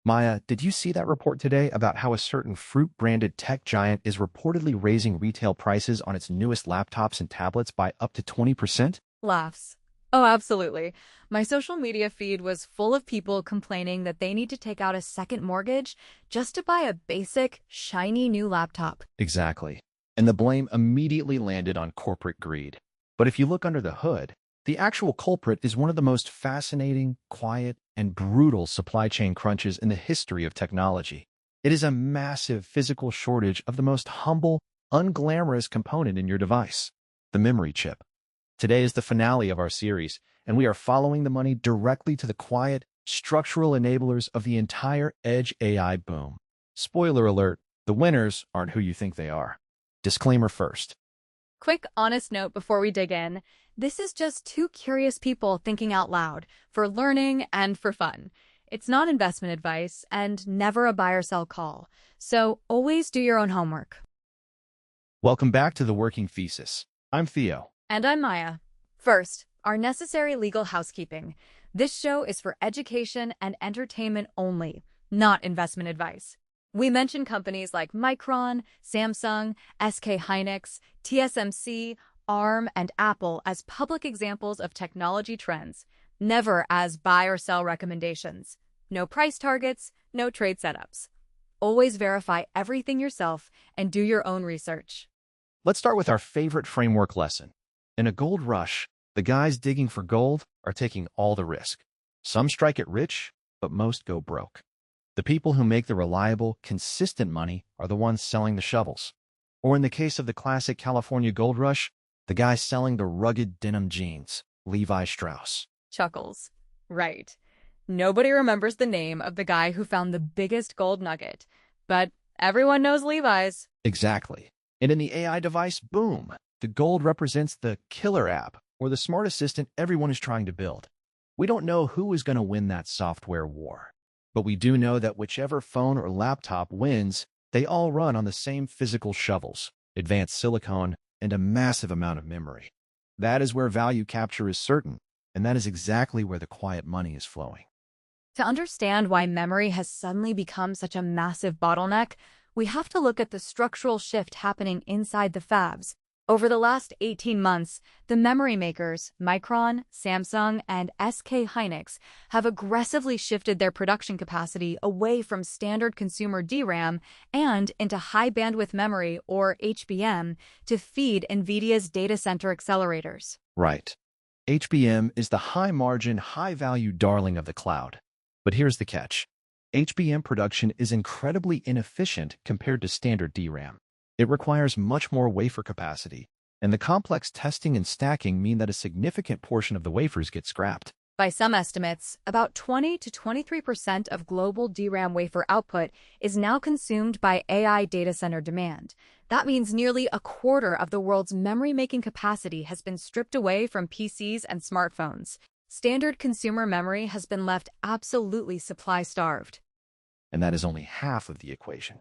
Maya, did you see that report today about how a certain fruit-branded tech giant is reportedly raising retail prices on its newest laptops and tablets by up to 20%? Laughs. Oh, absolutely. My social media feed was full of people complaining that they need to take out a second mortgage just to buy a basic, shiny new laptop. Exactly. And the blame immediately landed on corporate greed. But if you look under the hood, the actual culprit is one of the most fascinating, quiet, and brutal supply chain crunches in the history of technology. It is a massive physical shortage of the most humble, unglamorous component in your device, the memory chip. Today is the finale of our series, and we are following the money directly to the quiet, structural enablers of the entire edge AI boom. Spoiler alert, the winners aren't who you think they are. Disclaimer first. Quick, honest note before we dig in. This is just two curious people thinking out loud for learning and for fun. It's not investment advice and never a buy or sell call. So always do your own homework. Welcome back to The Working Thesis. I'm Theo. And I'm Maya. First, our necessary legal housekeeping. This show is for education and entertainment only, not investment advice. We mention companies like Micron, Samsung, SK Hynix, TSMC, ARM, and Apple as public examples of technology trends, never as buy or sell recommendations. No price targets, no trade setups. Always verify everything yourself and do your own research. Let's start with our favorite framework lesson. In a gold rush, the guys digging for gold are taking all the risk. Some strike it rich, but most go broke. The people who make the reliable, consistent money are the ones selling the shovels. Or in the case of the classic California gold rush, the guy selling the rugged denim jeans, Levi Strauss. Chuckles. Right. Nobody remembers the name of the guy who found the biggest gold nugget, but everyone knows Levi's. Exactly. And in the AI device, boom, the gold represents the killer app or the smart assistant everyone is trying to build. We don't know who is going to win that software war, but we do know that whichever phone or laptop wins, they all run on the same physical shovels, advanced silicon, and a massive amount of memory. That is where value capture is certain, and that is exactly where the quiet money is flowing. To understand why memory has suddenly become such a massive bottleneck, we have to look at the structural shift happening inside the fabs. Over the last 18 months, the memory makers, Micron, Samsung, and SK Hynix, have aggressively shifted their production capacity away from standard consumer DRAM and into high-bandwidth memory, or HBM, to feed NVIDIA's data center accelerators. Right. HBM is the high-margin, high-value darling of the cloud. But here's the catch. HBM production is incredibly inefficient compared to standard DRAM. It requires much more wafer capacity, and the complex testing and stacking mean that a significant portion of the wafers get scrapped. By some estimates, about 20 to 23% of global DRAM wafer output is now consumed by AI data center demand. That means nearly a quarter of the world's memory-making capacity has been stripped away from PCs and smartphones. Standard consumer memory has been left absolutely supply-starved. And that is only half of the equation.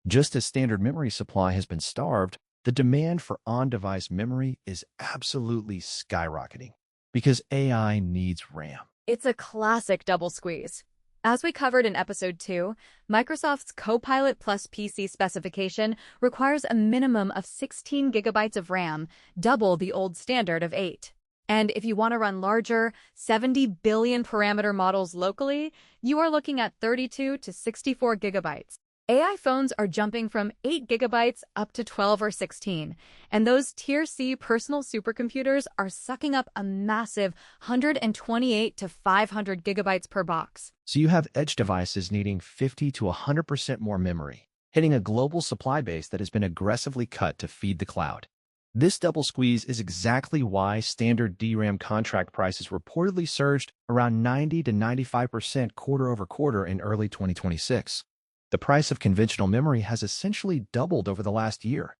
Just as standard memory supply has been starved, the demand for on-device memory is absolutely skyrocketing because AI needs RAM. It's a classic double squeeze. As we covered in episode 2, Microsoft's Copilot Plus PC specification requires a minimum of 16 gigabytes of RAM, double the old standard of 8. And if you want to run larger, 70 billion parameter models locally, you are looking at 32 to 64 gigabytes. AI phones are jumping from 8 gigabytes up to 12 or 16, and those Tier C personal supercomputers are sucking up a massive 128 to 500 gigabytes per box. So you have edge devices needing 50 to 100% more memory, hitting a global supply base that has been aggressively cut to feed the cloud. This double squeeze is exactly why standard DRAM contract prices reportedly surged around 90 to 95% quarter over quarter in early 2026. The price of conventional memory has essentially doubled over the last year.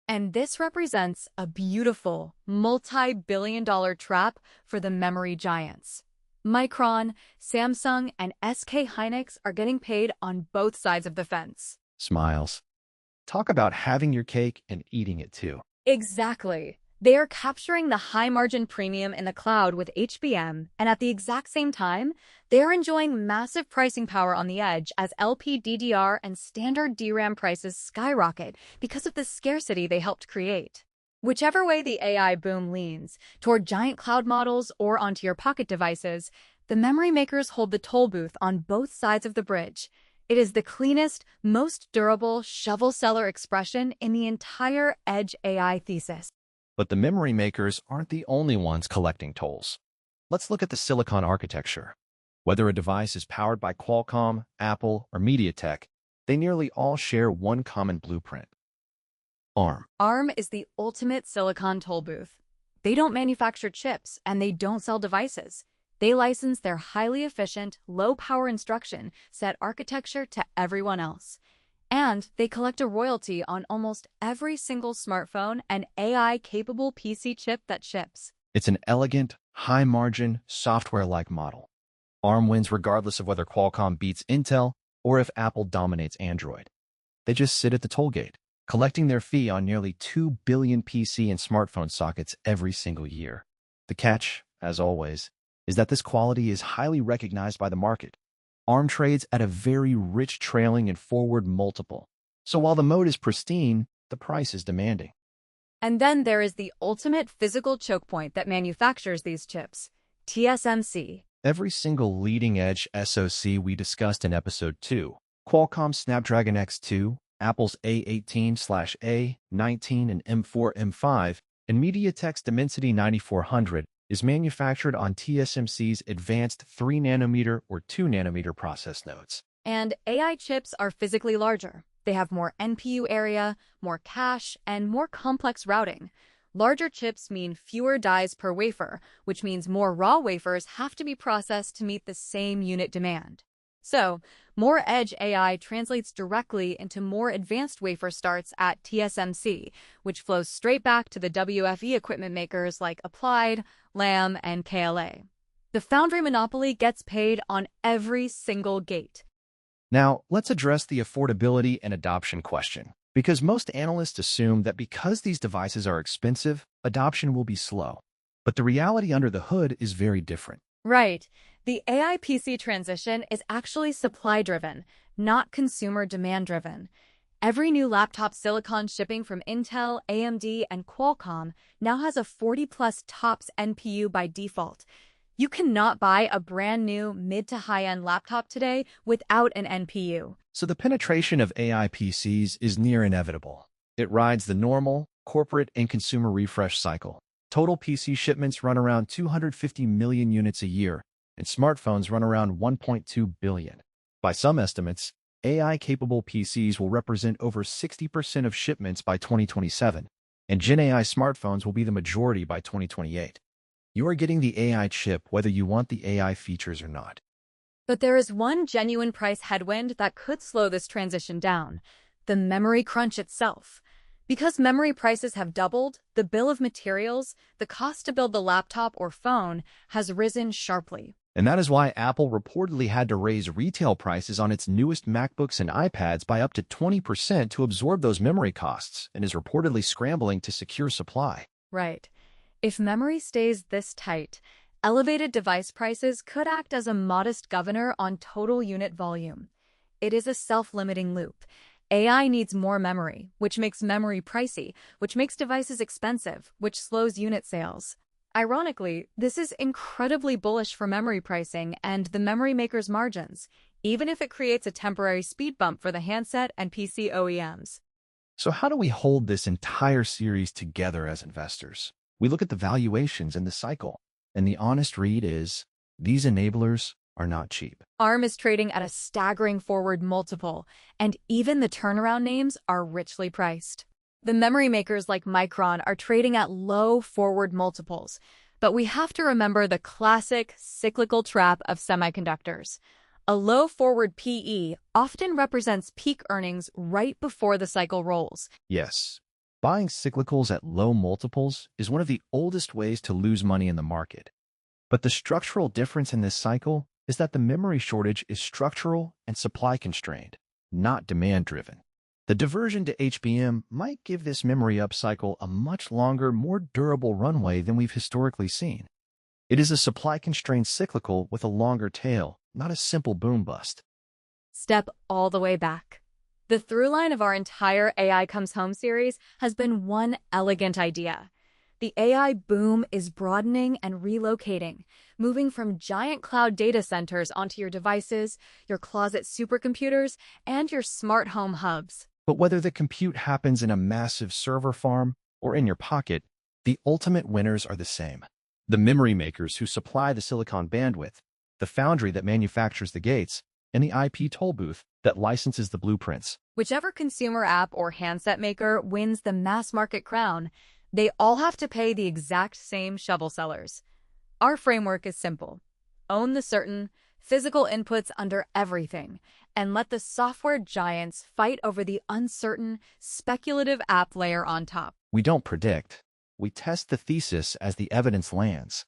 And this represents a beautiful, multi-billion-dollar trap for the memory giants. Micron, Samsung, and SK Hynix are getting paid on both sides of the fence. Smiles. Talk about having your cake and eating it too. Exactly. They are capturing the high-margin premium in the cloud with HBM, and at the exact same time, they are enjoying massive pricing power on the edge as LPDDR and standard DRAM prices skyrocket because of the scarcity they helped create. Whichever way the AI boom leans, toward giant cloud models or onto your pocket devices, the memory makers hold the toll booth on both sides of the bridge. It is the cleanest, most durable shovel seller expression in the entire edge AI thesis. But the memory makers aren't the only ones collecting tolls. Let's look at the silicon architecture. Whether a device is powered by Qualcomm, Apple, or MediaTek, they nearly all share one common blueprint: ARM. ARM is the ultimate silicon toll booth. They don't manufacture chips, and they don't sell devices. They license their highly efficient, low-power instruction set architecture to everyone else. And they collect a royalty on almost every single smartphone and AI-capable PC chip that ships. It's an elegant, high-margin, software-like model. ARM wins regardless of whether Qualcomm beats Intel or if Apple dominates Android. They just sit at the toll gate, collecting their fee on nearly 2 billion PC and smartphone sockets every single year. The catch, as always, is that this quality is highly recognized by the market. ARM trades at a very rich trailing and forward multiple. So while the mode is pristine, the price is demanding. And then there is the ultimate physical choke point that manufactures these chips, TSMC. Every single leading-edge SoC we discussed in Episode 2, Qualcomm's Snapdragon X2, Apple's A18/A19 and M4, M5, and MediaTek's Dimensity 9400, is manufactured on TSMC's advanced 3nm or 2nm process nodes. And AI chips are physically larger. They have more NPU area, more cache, and more complex routing. Larger chips mean fewer dies per wafer, which means more raw wafers have to be processed to meet the same unit demand. So, more edge AI translates directly into more advanced wafer starts at TSMC, which flows straight back to the WFE equipment makers like Applied, Lam, and KLA. The foundry monopoly gets paid on every single gate. Now, let's address the affordability and adoption question, because most analysts assume that because these devices are expensive, adoption will be slow. But the reality under the hood is very different. Right. The AI PC transition is actually supply-driven, not consumer demand-driven. Every new laptop silicon shipping from Intel, AMD, and Qualcomm now has a 40-plus TOPS NPU by default. You cannot buy a brand new mid to high-end laptop today without an NPU. So the penetration of AI PCs is near inevitable. It rides the normal, corporate, and consumer refresh cycle. Total PC shipments run around 250 million units a year, and smartphones run around 1.2 billion. By some estimates, AI-capable PCs will represent over 60% of shipments by 2027, and Gen AI smartphones will be the majority by 2028. You are getting the AI chip whether you want the AI features or not. But there is one genuine price headwind that could slow this transition down: the memory crunch itself. Because memory prices have doubled, the bill of materials, the cost to build the laptop or phone, has risen sharply. And that is why Apple reportedly had to raise retail prices on its newest MacBooks and iPads by up to 20% to absorb those memory costs, and is reportedly scrambling to secure supply. Right. If memory stays this tight, elevated device prices could act as a modest governor on total unit volume. It is a self-limiting loop. AI needs more memory, which makes memory pricey, which makes devices expensive, which slows unit sales. Ironically, this is incredibly bullish for memory pricing and the memory maker's margins, even if it creates a temporary speed bump for the handset and PC OEMs. So how do we hold this entire series together as investors? We look at the valuations in the cycle, and the honest read is, these enablers are not cheap. ARM is trading at a staggering forward multiple, and even the turnaround names are richly priced. The memory makers like Micron are trading at low forward multiples, but we have to remember the classic cyclical trap of semiconductors. A low forward PE often represents peak earnings right before the cycle rolls. Yes, buying cyclicals at low multiples is one of the oldest ways to lose money in the market. But the structural difference in this cycle is that the memory shortage is structural and supply constrained, not demand driven. The diversion to HBM might give this memory upcycle a much longer, more durable runway than we've historically seen. It is a supply-constrained cyclical with a longer tail, not a simple boom-bust. Step all the way back. The through line of our entire AI Comes Home series has been one elegant idea. The AI boom is broadening and relocating, moving from giant cloud data centers onto your devices, your closet supercomputers, and your smart home hubs. But whether the compute happens in a massive server farm or in your pocket, the ultimate winners are the same. The memory makers who supply the silicon bandwidth, the foundry that manufactures the gates, and the IP toll booth that licenses the blueprints. Whichever consumer app or handset maker wins the mass market crown, they all have to pay the exact same shovel sellers. Our framework is simple. Own the certain, physical inputs under everything, and let the software giants fight over the uncertain, speculative app layer on top. We don't predict. We test the thesis as the evidence lands.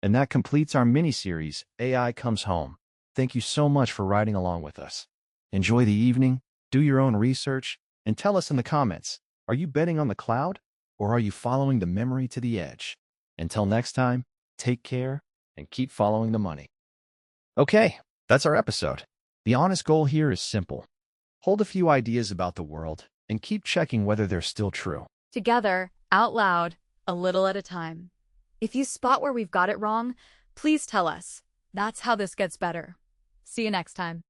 And that completes our mini-series, AI Comes Home. Thank you so much for riding along with us. Enjoy the evening, do your own research, and tell us in the comments, are you betting on the cloud, or are you following the memory to the edge? Until next time, take care and keep following the money. Okay, that's our episode. The honest goal here is simple. Hold a few ideas about the world and keep checking whether they're still true. Together, out loud, a little at a time. If you spot where we've got it wrong, please tell us. That's how this gets better. See you next time.